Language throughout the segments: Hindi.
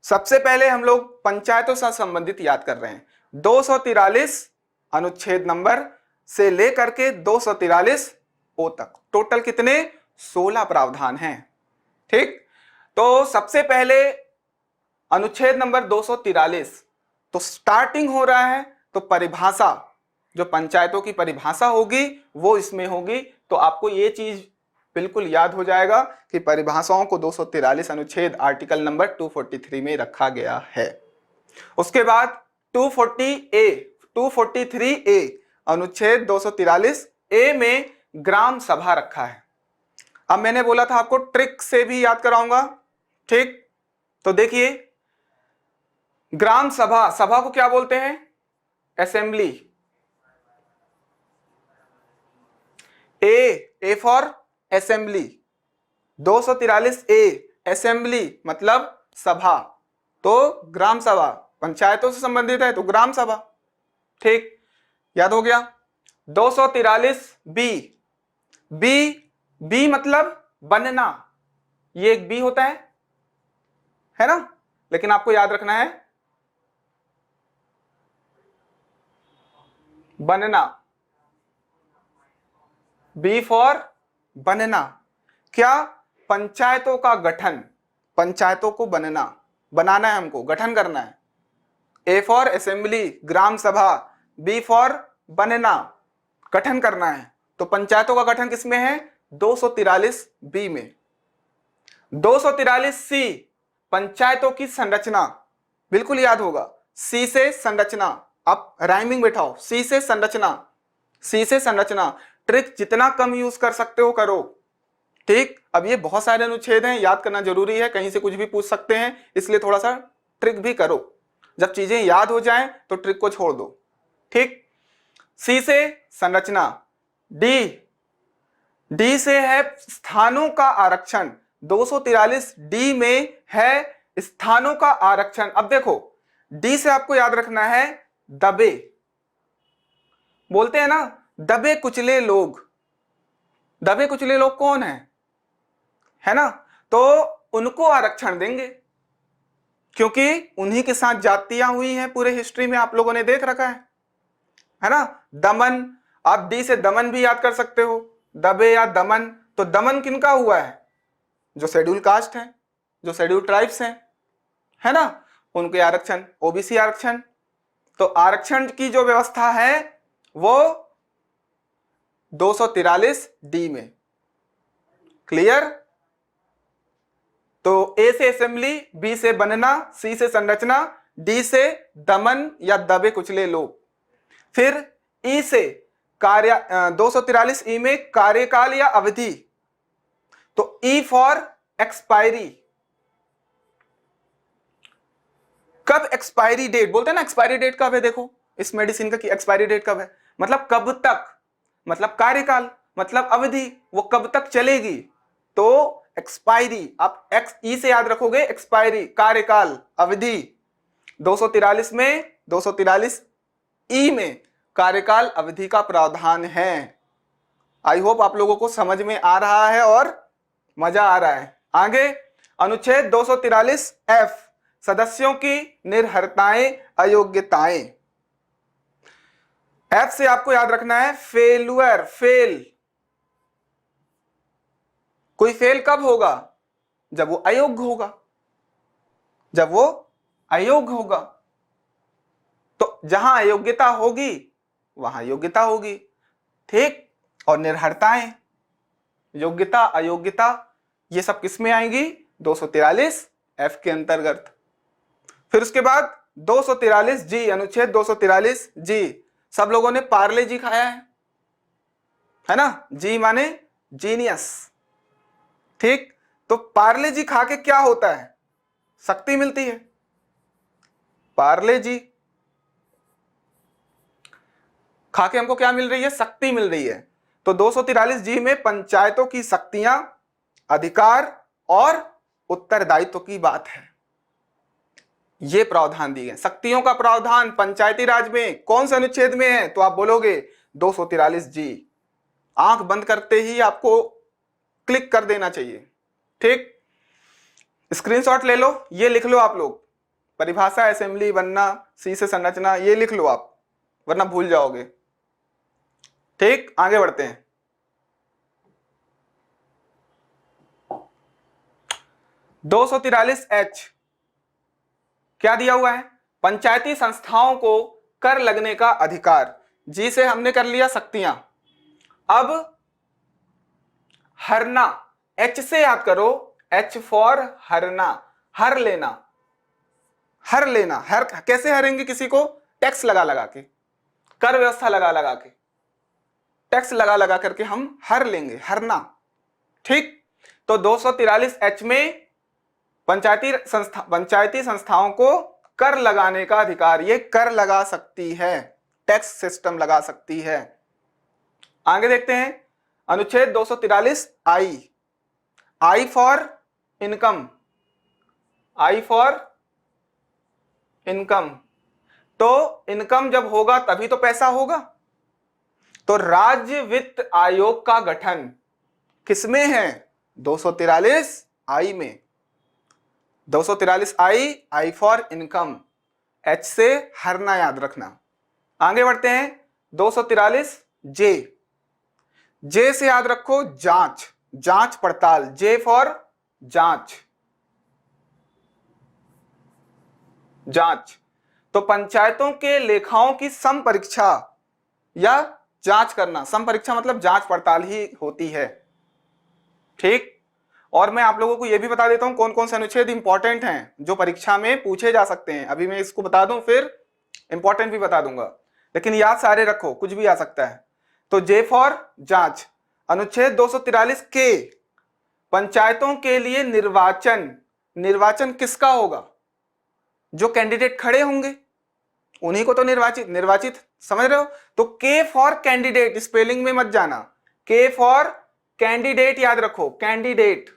सबसे पहले हम लोग पंचायतों से संबंधित याद कर रहे हैं। 243 अनुच्छेद नंबर से लेकर के 243 ओ तक टोटल कितने 16 प्रावधान हैं। ठीक, तो सबसे पहले अनुच्छेद नंबर 243, तो स्टार्टिंग हो रहा है, तो परिभाषा, जो पंचायतों की परिभाषा होगी वो इसमें होगी। तो आपको ये चीज बिल्कुल याद हो जाएगा कि परिभाषाओं को 243 अनुच्छेद आर्टिकल नंबर 243 में रखा गया है। उसके बाद 243 ए अनुच्छेद 243 ए में ग्राम सभा रखा है। अब मैंने बोला था आपको ट्रिक से भी याद कराऊंगा। ठीक, तो देखिए ग्राम सभा, सभा को क्या बोलते हैं? Assembly. A for assembly. 243 A assembly मतलब सभा, तो ग्राम सभा पंचायतों से संबंधित है तो ग्राम सभा। ठीक, याद हो गया। 243 बी, बी मतलब बनना, ये एक बी होता है ना, लेकिन आपको याद रखना है बनना, बी फॉर बनना। क्या? पंचायतों का गठन, पंचायतों को बनाना है, हमको गठन करना है। ए फॉर असेंबली ग्राम सभा, बी फॉर बनना गठन करना है। तो पंचायतों का गठन किसमें है? 243 बी में। 243 सी पंचायतों की संरचना, बिल्कुल याद होगा, सी से संरचना। आप राइमिंग बैठाओ, सी से संरचना, सी से संरचना। ट्रिक जितना कम यूज कर सकते हो करो। ठीक, अब ये बहुत सारे अनुच्छेद हैं, याद करना जरूरी है, कहीं से कुछ भी पूछ सकते हैं, इसलिए थोड़ा सा ट्रिक भी करो। जब चीजें याद हो जाएं तो ट्रिक को छोड़ दो। ठीक, सी से संरचना, डी से है स्थानों का आरक्षण। 243 डी में है स्थानों का आरक्षण। अब देखो डी से आपको याद रखना है दबे, बोलते हैं ना दबे कुचले लोग। दबे कुचले लोग कौन है ना, तो उनको आरक्षण देंगे, क्योंकि उन्हीं के साथ जातियां हुई हैं पूरे हिस्ट्री में, आप लोगों ने देख रखा है ना। दमन, आप डी से दमन भी याद कर सकते हो, दबे या दमन। तो दमन किनका हुआ है? जो शेड्यूल कास्ट है, जो शेड्यूल ट्राइब्स हैं, है ना, उनके आरक्षण, ओबीसी आरक्षण। तो आरक्षण की जो व्यवस्था है वो 243 डी में। क्लियर? तो ए से असेंबली, बी से बनना, सी से संरचना, डी से दमन या दबे कुचले लोग। फिर ई से कार्य, 243 ई में कार्यकाल या अवधि, तो ई फॉर एक्सपायरी। कब एक्सपायरी डेट बोलते हैं ना, एक्सपायरी डेट कब है, देखो इस मेडिसिन का की एक्सपायरी डेट कब है, मतलब कब तक, मतलब कार्यकाल, मतलब अवधि, वो कब तक चलेगी। तो एक्सपायरी, आप एक्स ई से याद रखोगे, एक्सपायरी कार्यकाल अवधि। 243 में, 243 ई में कार्यकाल अवधि का प्रावधान है। आई होप आप लोगों को समझ में आ रहा है और मजा आ रहा है। आगे अनुच्छेद 243 एफ, सदस्यों की निर्हरताएं अयोग्यताएं। एफ से आपको याद रखना है फेलुअर, फेल। कोई फेल कब होगा? जब वो अयोग्य होगा, जब वो अयोग्य होगा। तो जहां अयोग्यता होगी वहां योग्यता होगी। ठीक, और निर्हरताएं, योग्यता अयोग्यता, ये सब किसमें आएंगी? 243 एफ के अंतर्गत। फिर उसके बाद 243 जी, अनुच्छेद 243 जी, सब लोगों ने पार्ले जी खाया है ना, जी माने जीनियस। ठीक, तो पार्ले जी खा के क्या होता है? शक्ति मिलती है। पार्ले जी खा के हमको क्या मिल रही है? शक्ति मिल रही है। तो 243 जी में पंचायतों की शक्तियां, अधिकार और उत्तरदायित्व की बात है। ये प्रावधान दिए गए। शक्तियों का प्रावधान पंचायती राज में कौन से अनुच्छेद में है? तो आप बोलोगे 243 जी। आंख बंद करते ही आपको क्लिक कर देना चाहिए। ठीक, स्क्रीनशॉट ले लो, ये लिख लो आप लोग, परिभाषा असेंबली बनना, सी से संरचना, ये लिख लो आप, वरना भूल जाओगे। ठीक, आगे बढ़ते हैं। (243) क्या दिया हुआ है? पंचायती संस्थाओं को कर लगने का अधिकार। जी से हमने कर लिया शक्तियां। अब हरना, एच से याद करो, एच फॉर हरना, हर लेना। हर लेना, हर कैसे हरेंगे किसी को? टैक्स लगा लगा के, कर व्यवस्था लगा लगा के, टैक्स लगा लगा करके हम हर लेंगे, हरना। ठीक, तो 243H में पंचायती संस्थाओं को कर लगाने का अधिकार, ये कर लगा सकती है, टैक्स सिस्टम लगा सकती है। आगे देखते हैं अनुच्छेद 243 I, I for income, I for income. तो इनकम जब होगा तभी तो पैसा होगा। तो राज्य वित्त आयोग का गठन किसमें है? 243 आई में। 243 I, I for income, H से हरना याद रखना। आगे बढ़ते हैं 243 जे, जे से याद रखो जांच, जांच पड़ताल, जे फॉर जांच, जांच। तो पंचायतों के लेखाओं की समपरीक्षा या जांच करना, समपरीक्षा मतलब जांच पड़ताल ही होती है। ठीक, और मैं आप लोगों को यह भी बता देता हूं कौन कौन से अनुच्छेद इंपॉर्टेंट हैं जो परीक्षा में पूछे जा सकते हैं। अभी मैं इसको बता दूं, फिर इंपॉर्टेंट भी बता दूंगा, लेकिन याद सारे रखो, कुछ भी आ सकता है। तो जे फॉर जांच, अनुच्छेद 243 के, पंचायतों के लिए निर्वाचन, निर्वाचन किसका होगा? जो कैंडिडेट खड़े होंगे उन्हीं को तो निर्वाचित, निर्वाचित समझ रहे हो? तो के फॉर कैंडिडेट, स्पेलिंग में मत जाना, के फॉर कैंडिडेट याद रखो, कैंडिडेट।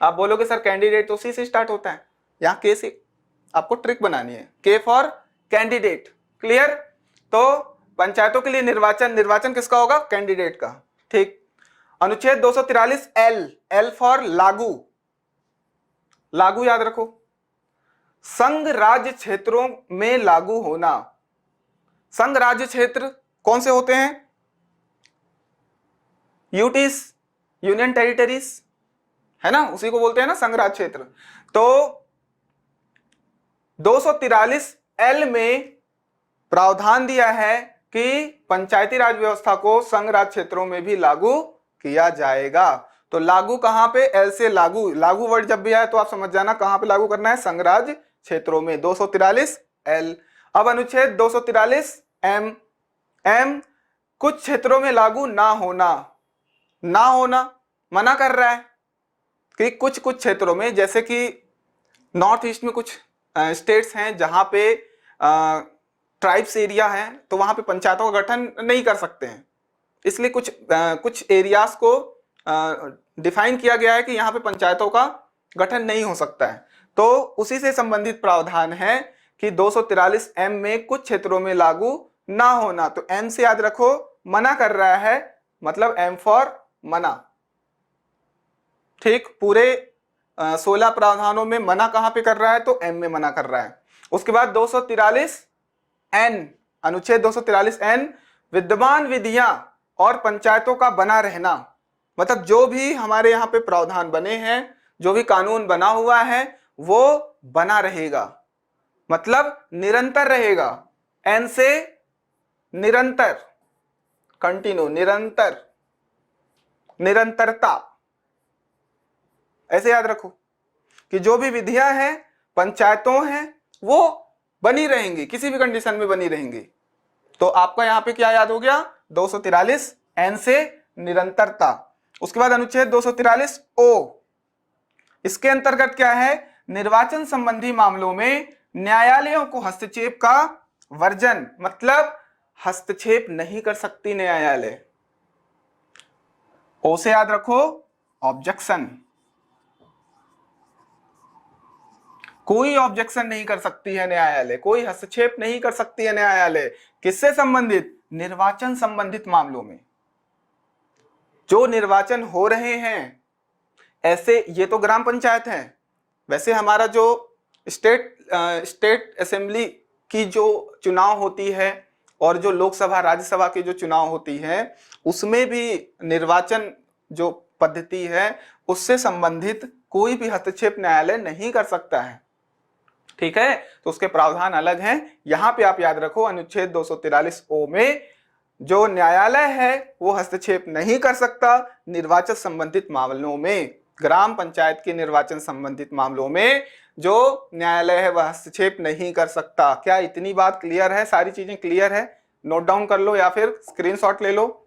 आप बोलोगे सर कैंडिडेट तो सी से स्टार्ट होता है, यहां के से, आपको ट्रिक बनानी है। के फॉर कैंडिडेट, क्लियर? तो पंचायतों के लिए निर्वाचन, निर्वाचन किसका होगा? कैंडिडेट का। ठीक, अनुच्छेद 243 एल, एल फॉर लागू, लागू याद रखो, संघ राज्य क्षेत्रों में लागू होना। संघ राज्य क्षेत्र कौन से होते हैं? यूटीज, यूनियन टेरिटरीज, है ना, उसी को बोलते हैं ना संघ राज्य क्षेत्र। तो 243 एल में प्रावधान दिया है कि पंचायती राज व्यवस्था को संघ राज्य क्षेत्रों में भी लागू किया जाएगा। तो लागू कहां पे? एल से लागू, लागू वर्ड जब भी आए तो आप समझ जाना कहां पे लागू करना है, संघ राज्य क्षेत्रों में। 243 एल। अब अनुच्छेद 243 एम, एम कुछ क्षेत्रों में लागू ना होना, ना होना मना कर रहा है कि कुछ कुछ क्षेत्रों में, जैसे कि नॉर्थ ईस्ट में कुछ स्टेट्स हैं जहां पे ट्राइब्स एरिया है, तो वहां पे पंचायतों का गठन नहीं कर सकते हैं, इसलिए कुछ एरियाज को डिफाइन किया गया है कि यहाँ पे पंचायतों का गठन नहीं हो सकता है। तो उसी से संबंधित प्रावधान है कि 243 एम में कुछ क्षेत्रों में लागू ना होना। तो एम से याद रखो, मना कर रहा है, मतलब एम फॉर मना। ठीक, पूरे 16 प्रावधानों में मना कहां पे कर रहा है? तो एम में मना कर रहा है। उसके बाद 243 एन, अनुच्छेद 243 एन, विद्यमान विधियां और पंचायतों का बना रहना, मतलब जो भी हमारे यहाँ पे प्रावधान बने हैं, जो भी कानून बना हुआ है वो बना रहेगा, मतलब निरंतर रहेगा। एन से निरंतर, कंटिन्यू, निरंतर, निरंतरता, ऐसे याद रखो कि जो भी विधियां हैं, पंचायतों हैं, वो बनी रहेंगी, किसी भी कंडीशन में बनी रहेंगी। तो आपका यहां पे क्या याद हो गया? 243 एन से निरंतरता। उसके बाद अनुच्छेद 243 ओ, इसके अंतर्गत क्या है? निर्वाचन संबंधी मामलों में न्यायालयों को हस्तक्षेप का वर्जन, मतलब हस्तक्षेप नहीं कर सकती न्यायालय। ओ से याद रखो ऑब्जेक्शन, कोई ऑब्जेक्शन नहीं कर सकती है न्यायालय, कोई हस्तक्षेप नहीं कर सकती है न्यायालय। किससे संबंधित? निर्वाचन संबंधित मामलों में, जो निर्वाचन हो रहे हैं। ऐसे, ये तो ग्राम पंचायत है, वैसे हमारा जो स्टेट असेंबली की जो चुनाव होती है और जो लोकसभा राज्यसभा की जो चुनाव होती है उसमें भी निर्वाचन जो पद्धति है उससे संबंधित कोई भी हस्तक्षेप न्यायालय नहीं कर सकता है। ठीक है, तो उसके प्रावधान अलग हैं। यहां पे आप याद रखो अनुच्छेद 243 ओ में जो न्यायालय है वो हस्तक्षेप नहीं कर सकता निर्वाचन संबंधित मामलों में। ग्राम पंचायत के निर्वाचन संबंधित मामलों में जो न्यायालय है वह हस्तक्षेप नहीं कर सकता। क्या इतनी बात क्लियर है? सारी चीजें क्लियर है? नोट डाउन कर लो या फिर स्क्रीनशॉट ले लो।